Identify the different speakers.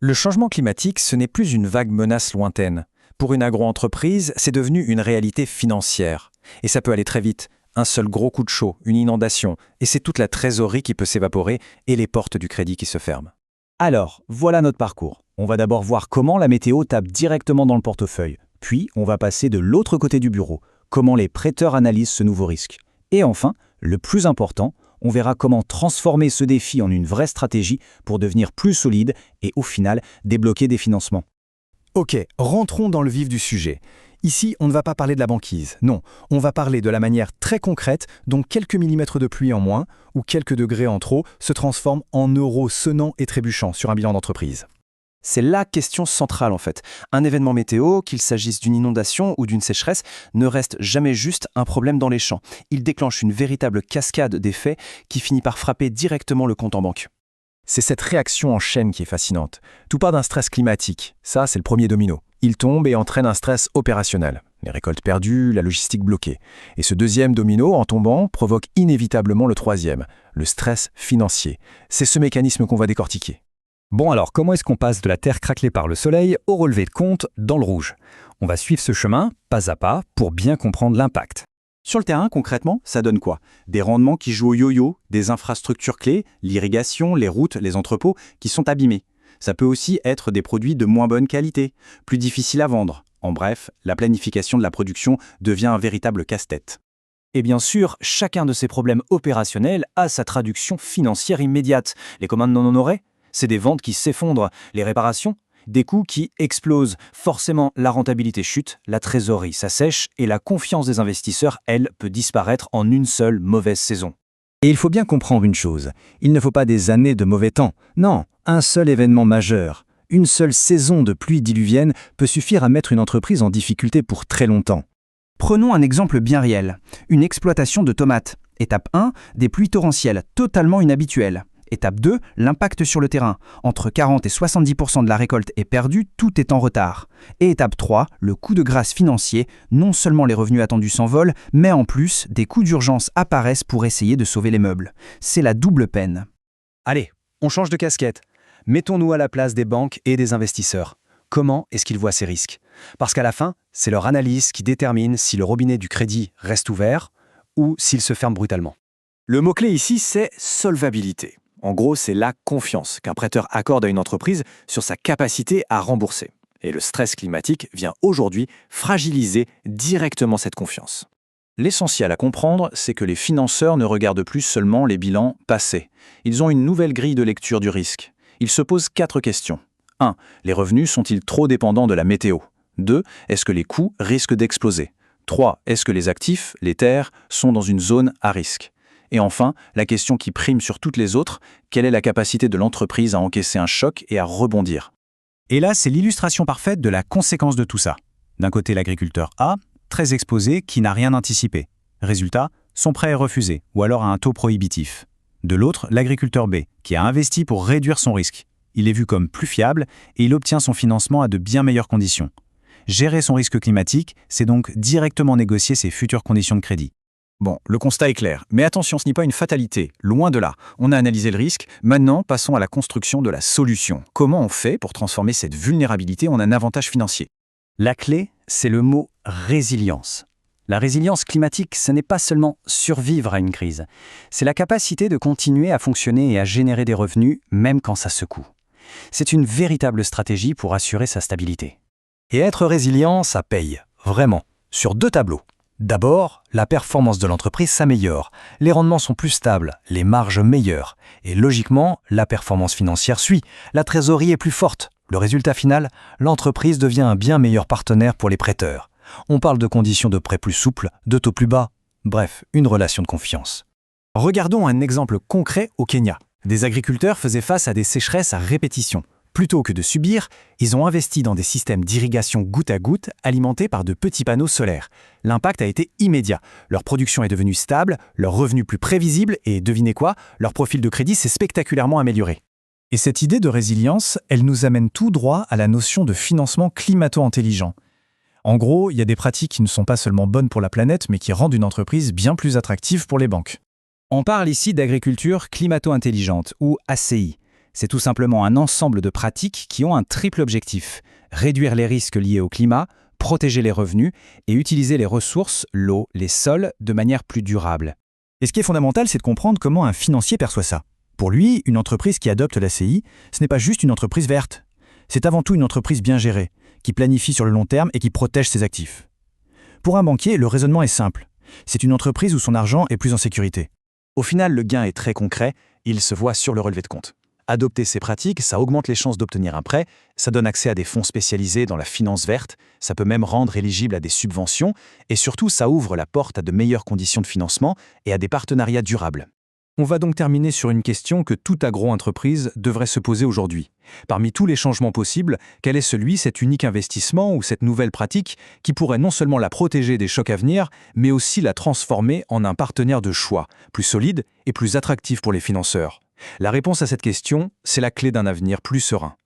Speaker 1: Le changement climatique, ce n'est plus une vague menace lointaine. Pour une agro-entreprise, c'est devenu une réalité financière. Et ça peut aller très vite. Un seul gros coup de chaud, une inondation, et c'est toute la trésorerie qui peut s'évaporer et les portes du crédit qui se ferment.
Speaker 2: Alors, voilà notre parcours. On va d'abord voir comment la météo tape directement dans le portefeuille. Puis, on va passer de l'autre côté du bureau, comment les prêteurs analysent ce nouveau risque. Et enfin, le plus important, on verra comment transformer ce défi en une vraie stratégie pour devenir plus solide et au final, débloquer des financements.
Speaker 3: Ok, rentrons dans le vif du sujet. Ici, on ne va pas parler de la banquise, non, on va parler de la manière très concrète dont quelques millimètres de pluie en moins ou quelques degrés en trop se transforment en euros sonnants et trébuchants sur un bilan d'entreprise.
Speaker 1: C'est la question centrale en fait. Un événement météo, qu'il s'agisse d'une inondation ou d'une sécheresse, ne reste jamais juste un problème dans les champs. Il déclenche une véritable cascade d'effets qui finit par frapper directement le compte en banque.
Speaker 3: C'est cette réaction en chaîne qui est fascinante. Tout part d'un stress climatique, ça c'est le premier domino. Il tombe et entraîne un stress opérationnel. Les récoltes perdues, la logistique bloquée. Et ce deuxième domino, en tombant, provoque inévitablement le troisième, le stress financier. C'est ce mécanisme qu'on va décortiquer.
Speaker 4: Bon alors, comment est-ce qu'on passe de la terre craquelée par le soleil au relevé de compte dans le rouge? On va suivre ce chemin, pas à pas, pour bien comprendre l'impact.
Speaker 2: Sur le terrain, concrètement, ça donne quoi? Des rendements qui jouent au yo-yo, des infrastructures clés, l'irrigation, les routes, les entrepôts, qui sont abîmés. Ça peut aussi être des produits de moins bonne qualité, plus difficiles à vendre. En bref, la planification de la production devient un véritable casse-tête. Et bien sûr, chacun de ces problèmes opérationnels a sa traduction financière immédiate. Les commandes non honorées, c'est des ventes qui s'effondrent. Les réparations, des coûts qui explosent. Forcément, la rentabilité chute, la trésorerie s'assèche et la confiance des investisseurs, elle, peut disparaître en une seule mauvaise saison.
Speaker 3: Et il faut bien comprendre une chose, il ne faut pas des années de mauvais temps. Non, un seul événement majeur, une seule saison de pluie diluvienne peut suffire à mettre une entreprise en difficulté pour très longtemps.
Speaker 2: Prenons un exemple bien réel. Une exploitation de tomates. Étape 1, des pluies torrentielles totalement inhabituelles. Étape 2, l'impact sur le terrain. Entre 40 et 70% de la récolte est perdue, tout est en retard. Et étape 3, le coup de grâce financier. Non seulement les revenus attendus s'envolent, mais en plus, des coûts d'urgence apparaissent pour essayer de sauver les meubles. C'est la double peine.
Speaker 1: Allez, on change de casquette. Mettons-nous à la place des banques et des investisseurs. Comment est-ce qu'ils voient ces risques? Parce qu'à la fin, c'est leur analyse qui détermine si le robinet du crédit reste ouvert ou s'il se ferme brutalement. Le mot-clé ici, c'est solvabilité. En gros, c'est la confiance qu'un prêteur accorde à une entreprise sur sa capacité à rembourser. Et le stress climatique vient aujourd'hui fragiliser directement cette confiance.
Speaker 3: L'essentiel à comprendre, c'est que les financeurs ne regardent plus seulement les bilans passés. Ils ont une nouvelle grille de lecture du risque. Ils se posent 4 questions. 1. Les revenus sont-ils trop dépendants de la météo? 2. Est-ce que les coûts risquent d'exploser? 3. Est-ce que les actifs, les terres, sont dans une zone à risque? Et enfin, la question qui prime sur toutes les autres, quelle est la capacité de l'entreprise à encaisser un choc et à rebondir?
Speaker 2: Et là, c'est l'illustration parfaite de la conséquence de tout ça. D'un côté, l'agriculteur A, très exposé, qui n'a rien anticipé. Résultat, son prêt est refusé, ou alors à un taux prohibitif. De l'autre, l'agriculteur B, qui a investi pour réduire son risque. Il est vu comme plus fiable et il obtient son financement à de bien meilleures conditions. Gérer son risque climatique, c'est donc directement négocier ses futures conditions de crédit.
Speaker 3: Bon, le constat est clair, mais attention, ce n'est pas une fatalité, loin de là. On a analysé le risque, maintenant passons à la construction de la solution. Comment on fait pour transformer cette vulnérabilité en un avantage financier?
Speaker 2: La clé, c'est le mot résilience. La résilience climatique, ce n'est pas seulement survivre à une crise, c'est la capacité de continuer à fonctionner et à générer des revenus, même quand ça secoue. C'est une véritable stratégie pour assurer sa stabilité.
Speaker 3: Et être résilient, ça paye, vraiment, sur 2 tableaux. D'abord, la performance de l'entreprise s'améliore, les rendements sont plus stables, les marges meilleures, et logiquement, la performance financière suit, la trésorerie est plus forte. Le résultat final, l'entreprise devient un bien meilleur partenaire pour les prêteurs. On parle de conditions de prêt plus souples, de taux plus bas, bref, une relation de confiance.
Speaker 1: Regardons un exemple concret au Kenya. Des agriculteurs faisaient face à des sécheresses à répétition. Plutôt que de subir, ils ont investi dans des systèmes d'irrigation goutte à goutte alimentés par de petits panneaux solaires. L'impact a été immédiat. Leur production est devenue stable, leurs revenus plus prévisibles et devinez quoi, leur profil de crédit s'est spectaculairement amélioré.
Speaker 3: Et cette idée de résilience, elle nous amène tout droit à la notion de financement climato-intelligent. En gros, il y a des pratiques qui ne sont pas seulement bonnes pour la planète, mais qui rendent une entreprise bien plus attractive pour les banques.
Speaker 2: On parle ici d'agriculture climato-intelligente, ou ACI.
Speaker 4: C'est tout simplement un ensemble de pratiques qui ont un triple objectif: réduire les risques liés au climat, protéger les revenus et utiliser les ressources, l'eau, les sols, de manière plus durable.
Speaker 5: Et ce qui est fondamental, c'est de comprendre comment un financier perçoit ça. Pour lui, une entreprise qui adopte l'ACI, ce n'est pas juste une entreprise verte. C'est avant tout une entreprise bien gérée, qui planifie sur le long terme et qui protège ses actifs. Pour un banquier, le raisonnement est simple. C'est une entreprise où son argent est plus en sécurité.
Speaker 2: Au final, le gain est très concret, il se voit sur le relevé de compte. Adopter ces pratiques, ça augmente les chances d'obtenir un prêt, ça donne accès à des fonds spécialisés dans la finance verte, ça peut même rendre éligible à des subventions, et surtout ça ouvre la porte à de meilleures conditions de financement et à des partenariats durables.
Speaker 3: On va donc terminer sur une question que toute agro-entreprise devrait se poser aujourd'hui. Parmi tous les changements possibles, quel est cet unique investissement ou cette nouvelle pratique qui pourrait non seulement la protéger des chocs à venir, mais aussi la transformer en un partenaire de choix, plus solide et plus attractif pour les financeurs? La réponse à cette question, c'est la clé d'un avenir plus serein.